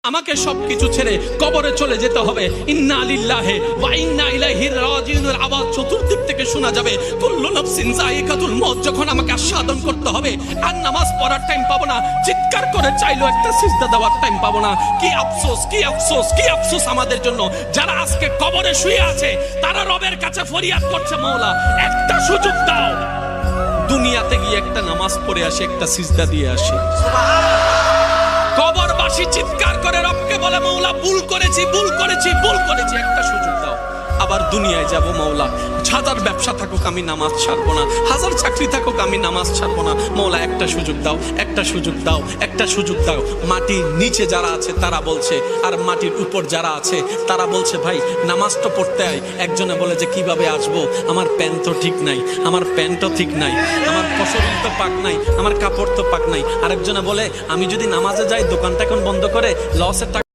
আমাকে সবকিছু ছেড়ে কবরে চলে যেতে হবে। ইন্না লিল্লাহি ওয়া ইন্না ইলাইহি রাজিউনের আওয়াজ চতুর্দিক থেকে শোনা যাবে। কুল্লু নাফসিন যায়িকাতুল মউত, যখন আমাকে আস্বাদন করতে হবে আর নামাজ পড়ার টাইম পাবো না, চিৎকার করে চাইলেও একটা সিজদা দেওয়ার টাইম পাবো না। কি আফসোস, কি আফসোস, কি আফসোস আমাদের জন্য যারা আজকে কবরে শুয়ে আছে, তারা রবের কাছে ফরিয়াদ করছে, মাওলা একটা সুযোগ দাও, দুনিয়াতে গিয়ে একটা নামাজ পড়ে আসে, একটা সিজদা দিয়ে আসে। কবরবাসী চিৎকার করে রবকে বলে, মাওলা ভুল করেছি, ভুল করেছি, ভুল করেছি, একটা সুযোগ দাও। আবার দুনিয়ায় যাব, মাওলা হাজার ব্যবসা থাকুক আমি নামাজ ছাড়বো না, হাজার চাকরি থাকুক আমি নামাজ ছাড়বো না, মাওলা একটা সুযোগ দাও, একটা সুযোগ দাও, একটা সুযোগ দাও। মাটির নিচে যারা আছে তারা বলছে, আর মাটির উপর যারা আছে তারা বলছে, ভাই নামাজ তো পড়তে আয়। একজনে বলে যে কিভাবে আসবো, আমার প্যান্ট তো ঠিক নাই, আমার প্যান্টও ঠিক নাই, আমার শরীর তো পাক নাই, আমার কাপড় তো পাক নাই। আরেকজনে বলে, আমি যদি নামাজে যাই দোকানটা এখন বন্ধ করে লসের টাকা